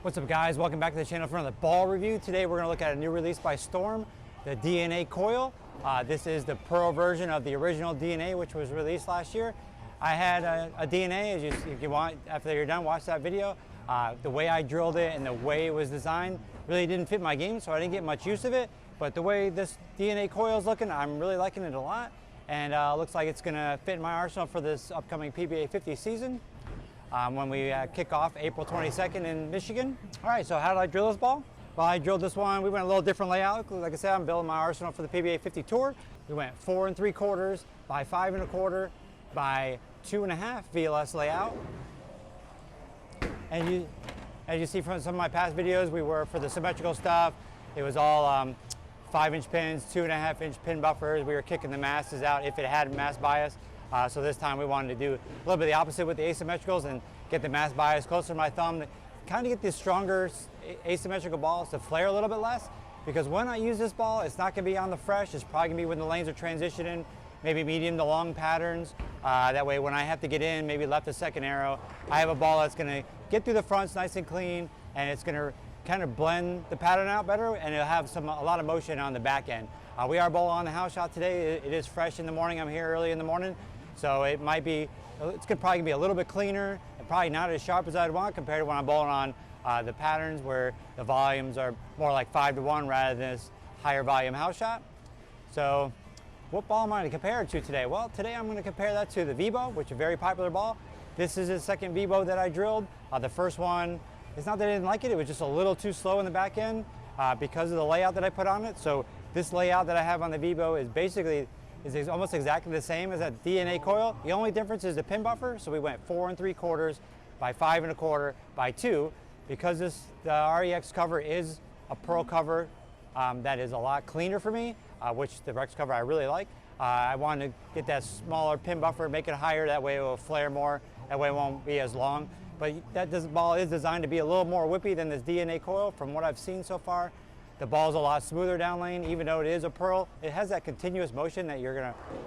What's up guys, welcome back to the channel for another ball review. Today we're going to look at a new release by Storm, the DNA Coil. This is the Pearl version of the original DNA, which was released last year. I had a DNA, if you want, after you're done, watch that video. The way I drilled it and the way it was designed really didn't fit my game, so I didn't get much use of it. But the way this DNA coil is looking, I'm really liking it a lot. And looks like it's going to fit in my arsenal for this upcoming PBA 50 season. When we kick off April 22nd in Michigan. All right, so how did I drill this ball? Well, I drilled this one. We went a little different layout. Like I said, I'm building my arsenal for the PBA 50 Tour. We went 4 3/4 by 5 1/4 by 2 1/2 VLS layout. And as you see from some of my past videos, we were, for the symmetrical stuff, it was all 5-inch pins, 2 1/2-inch pin buffers. We were kicking the masses out if it had mass bias. So this time we wanted to do a little bit the opposite with the asymmetricals and get the mass bias closer to my thumb to kind of get these stronger asymmetrical balls to flare a little bit less. Because when I use this ball, it's not going to be on the fresh. It's probably going to be when the lanes are transitioning, maybe medium to long patterns. That way when I have to get in, maybe left a second arrow, I have a ball that's going to get through the fronts nice and clean, and it's going to kind of blend the pattern out better, and it'll have a lot of motion on the back end. We are bowling on the house shot today. It is fresh in the morning. I'm here early in the morning. So it's probably be a little bit cleaner and probably not as sharp as I'd want compared to when I'm bowling on the patterns where the volumes are more like 5 to 1 rather than this higher volume house shot. So what ball am I going to compare it to today? Well, today I'm going to compare that to the VEBO, which is a very popular ball. This is the second VEBO that I drilled. The first one, it's not that I didn't like it, it was just a little too slow in the back end because of the layout that I put on it. So this layout that I have on the VEBO is almost exactly the same as that DNA coil. The only difference is the pin buffer. So we went 4 3/4 by 5 1/4 by 2. Because the REX cover is a pearl cover that is a lot cleaner for me, which the Rex cover I really like. I wanted to get that smaller pin buffer, make it higher, that way it will flare more, that way it won't be as long. But this ball is designed to be a little more whippy than this DNA coil from what I've seen so far. The ball's a lot smoother down lane, even though it is a pearl. It has that continuous motion that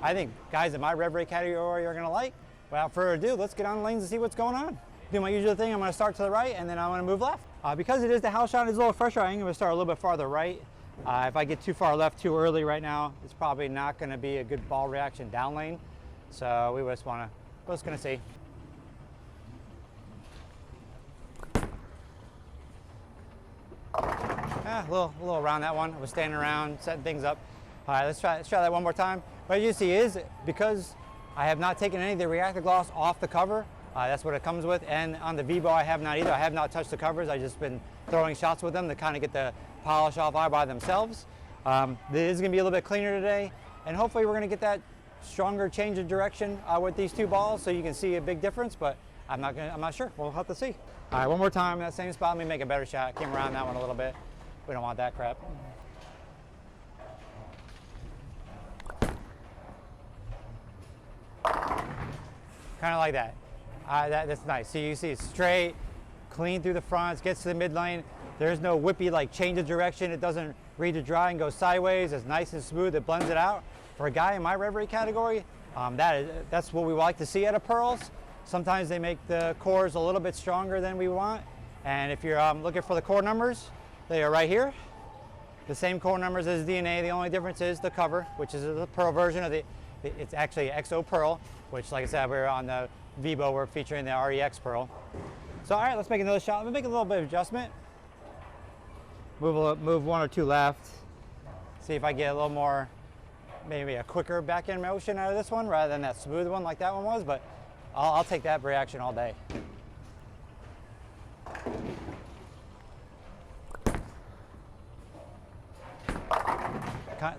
I think guys in my rev rate category are gonna like. Without further ado, let's get on the lanes and see what's going on. Do my usual thing, I'm gonna start to the right and then I'm gonna move left. Because it is the house shot, it's a little fresher, I'm gonna start a little bit farther right. If I get too far left too early right now, it's probably not gonna be a good ball reaction down lane. So we're just gonna see. A little around that one. I was standing around, setting things up. All right, let's try that one more time. What you see is, because I have not taken any of the reactor gloss off the cover, that's what it comes with, and on the VEBO I have not either. I have not touched the covers, I've just been throwing shots with them to kind of get the polish off by themselves. This is going to be a little bit cleaner today, and hopefully we're going to get that stronger change of direction with these two balls so you can see a big difference, but I'm not sure. We'll have to see. All right, one more time in that same spot. Let me make a better shot. Came around that one a little bit. We don't want that crap. Kind of like that. That's nice. So you see it's straight, clean through the fronts, gets to the mid lane. There's no whippy like change of direction. It doesn't read to dry and go sideways. It's nice and smooth. It blends it out. For a guy in my rev rate category, that's what we like to see out of pearls. Sometimes they make the cores a little bit stronger than we want. And if you're looking for the core numbers, they are right here. The same core numbers as DNA. The only difference is the cover, which is the pearl version of it's actually XO pearl, which, like I said, we're on the VEBO, we're featuring the REX pearl. So all right, let's make another shot. Let me make a little bit of adjustment. Move one or two left. See if I get a little more, maybe a quicker back end motion out of this one rather than that smooth one like that one was, but I'll take that reaction all day.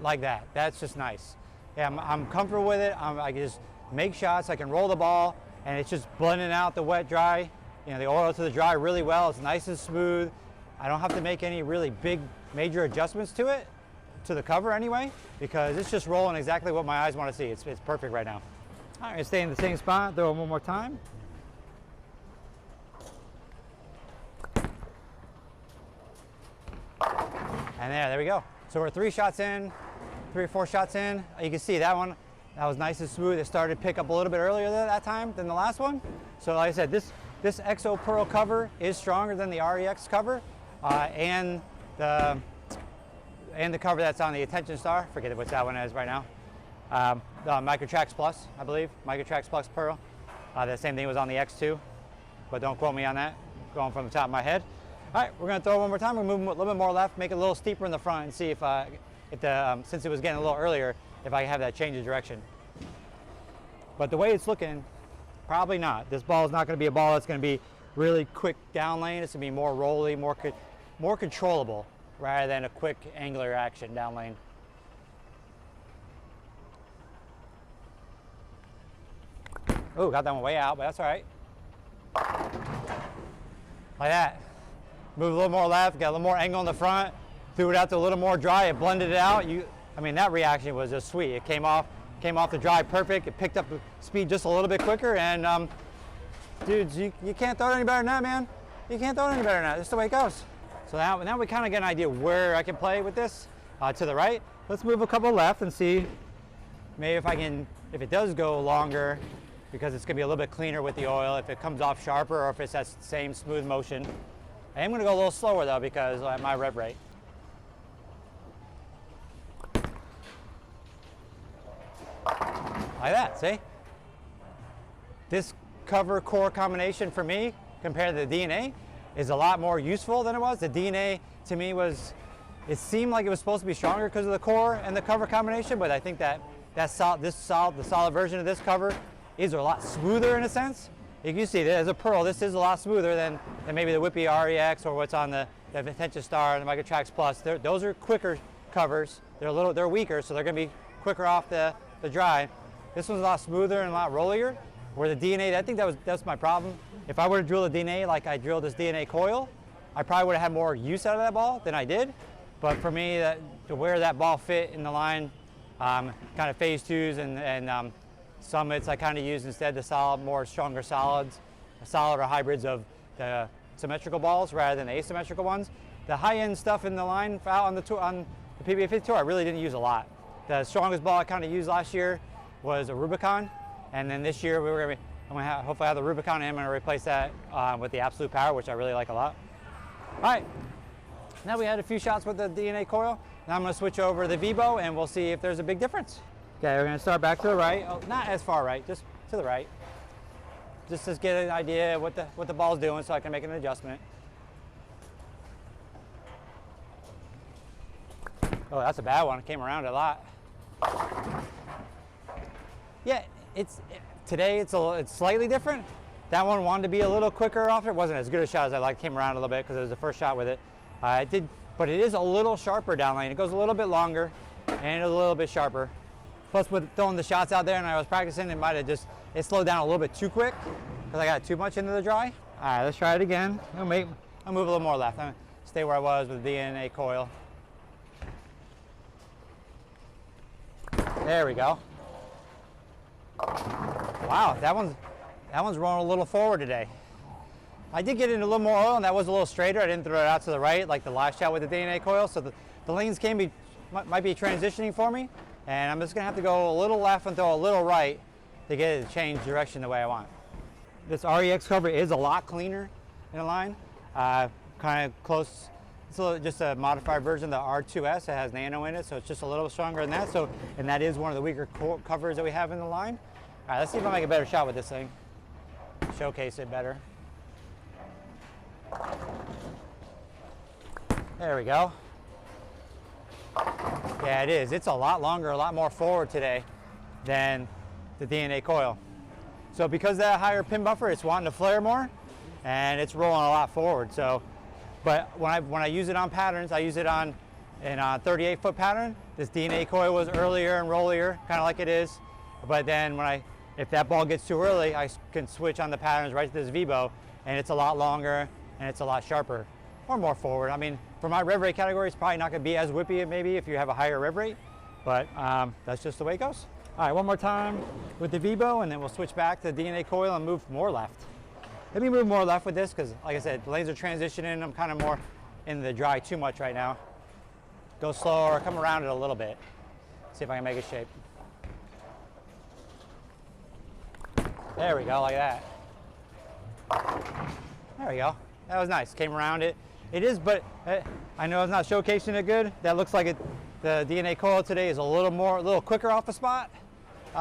Like that. That's just nice. Yeah, I'm comfortable with it. I can just make shots. I can roll the ball, and it's just blending out the wet dry, the oil to the dry really well. It's nice and smooth. I don't have to make any really big major adjustments to it, to the cover anyway, because it's just rolling exactly what my eyes want to see. It's perfect right now. All right, stay in the same spot. Throw it one more time. And there we go. So we're 3 or 4 shots in. You can see that one, that was nice and smooth. It started to pick up a little bit earlier that time than the last one. So like I said, This XO Pearl cover is stronger than the REX cover, and the cover that's on the Attention Star. Forget what that one is right now. The Microtrax Plus, I believe, Microtrax Plus Pearl. The same thing was on the X2, but don't quote me on that. Going from the top of my head. All right, we're going to throw it one more time. We're moving a little bit more left, make it a little steeper in the front, and see if since it was getting a little earlier, if I have that change of direction. But the way it's looking, probably not. This ball is not going to be a ball that's going to be really quick down lane. It's going to be more rolly, more controllable, rather than a quick angular action down lane. Oh, got that one way out, but that's all right. Like that. Move a little more left, got a little more angle in the front, threw it out to a little more dry, it blended it out. I mean, that reaction was just sweet. It came off the dry perfect. It picked up the speed just a little bit quicker, and dudes, you can't throw it any better than that, man. You can't throw it any better than that. That's the way it goes. So now we kind of get an idea where I can play with this. To the right, let's move a couple left and see maybe if it does go longer, because it's going to be a little bit cleaner with the oil, if it comes off sharper or if it's that same smooth motion. I am going to go a little slower though, because at my rev rate. Like that, see? This cover core combination for me, compared to the DNA, is a lot more useful than it was. The DNA to me it seemed like it was supposed to be stronger because of the core and the cover combination, but I think the solid version of this cover is a lot smoother in a sense. You can see that as a Pearl, this is a lot smoother than maybe the Whippy REX or what's on the Attention Star and the Microtrax Plus. Those are quicker covers. They're weaker, so they're going to be quicker off the dry. This one's a lot smoother and a lot rollier. Where the DNA, I think that's my problem. If I were to drill the DNA like I drilled this DNA coil, I probably would have had more use out of that ball than I did. But for me, to where that ball fit in the line, kind of phase twos and summits, I kind of use instead the more stronger solids, solid or hybrids of the symmetrical balls rather than the asymmetrical ones. The high-end stuff in the line out on the PBA 52, I really didn't use a lot. The strongest ball I kind of used last year was a Rubicon, and then this year I'm going to hopefully have the Rubicon, and I'm going to replace that with the Absolute Power, which I really like a lot. All right, now we had a few shots with the DNA coil. Now I'm going to switch over to the VEBO, and we'll see if there's a big difference. Okay, we're going to start back to the right. Oh, not as far right, just to the right. Just to get an idea of what the ball's doing, so I can make an adjustment. Oh, that's a bad one. It came around a lot. Yeah, today it's slightly different. That one wanted to be a little quicker off. It wasn't as good a shot as I liked. Came around a little bit because it was the first shot with it. But it is a little sharper down lane. It goes a little bit longer and a little bit sharper. Plus, with throwing the shots out there and I was practicing, it slowed down a little bit too quick because I got too much into the dry. All right, let's try it again. I'll move a little more left. I'm gonna stay where I was with the DNA coil. There we go. Wow, that one's rolling a little forward today. I did get into a little more oil, and that was a little straighter. I didn't throw it out to the right like the last shot with the DNA coil, so the lanes might be transitioning for me, and I'm just gonna have to go a little left and throw a little right to get it to change direction the way I want. This REX cover is a lot cleaner in the line, kind of close. It's just a modified version of the R2S. It has nano in it, so it's just a little stronger than that. And that is one of the weaker covers that we have in the line. All right, let's see if I make a better shot with this thing. Showcase it better. There we go. Yeah, it is. It's a lot longer, a lot more forward today than the DNA coil. So because of that higher pin buffer, it's wanting to flare more, and it's rolling a lot forward. But when I use it on patterns, I use it in a 38-foot pattern. This DNA coil was earlier and rollier, kind of like it is. But then if that ball gets too early, I can switch on the patterns right to this VEBO, and it's a lot longer and it's a lot sharper or more forward. I mean, for my rev rate category, it's probably not going to be as whippy maybe if you have a higher rev rate, but that's just the way it goes. All right, one more time with the VEBO, and then we'll switch back to the DNA coil and move more left. Let me move more left with this because, like I said, the lanes are transitioning. I'm kind of more in the dry too much right now. Go slower, come around it a little bit. See if I can make it shape. There we go, like that. There we go. That was nice. Came around it. It is, but I know it's not showcasing it good. That looks like it. The DNA coil today is a little quicker off the spot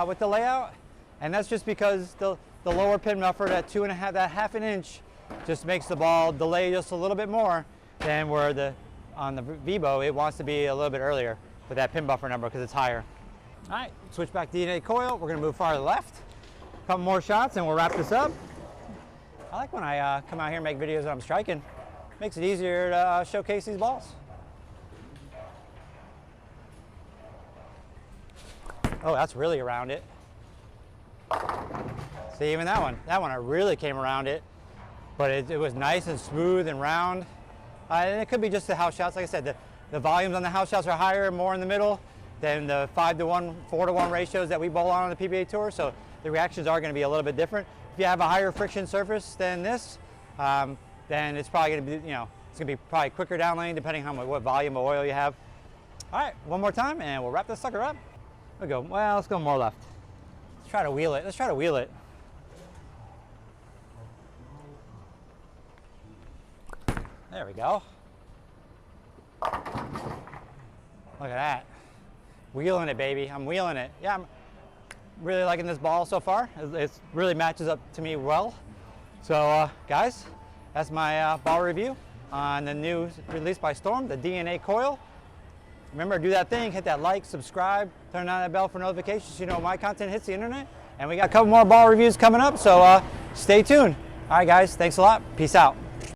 with the layout, and that's just because the lower pin buffer, that half an inch, just makes the ball delay just a little bit more than where on the VEBO it wants to be a little bit earlier with that pin buffer number because it's higher. All right, switch back to DNA coil. We're going to move farther left. A couple more shots and we'll wrap this up. I like when I come out here and make videos and I'm striking. Makes it easier to showcase these balls. Oh, that's really around it. See, even that one I really came around it, but it was nice and smooth and round. And it could be just the house shots. Like I said, the volumes on the house shots are higher, more in the middle than the 5-to-1, 4-to-1 ratios that we bowl on the PBA Tour. So the reactions are going to be a little bit different. If you have a higher friction surface than this, then it's probably going to be, it's going to be probably quicker down lane depending on what volume of oil you have. All right, one more time and we'll wrap this sucker up. Let's go more left. Let's try to wheel it. There we go. Look at that. Wheeling it, baby. I'm wheeling it. Yeah, I'm really liking this ball so far. It really matches up to me well. So, guys, that's my ball review on the new release by Storm, the DNA Coil. Remember, do that thing, hit that like, subscribe, turn on that bell for notifications so you know when my content hits the internet. And we got a couple more ball reviews coming up, so stay tuned. All right, guys, thanks a lot. Peace out.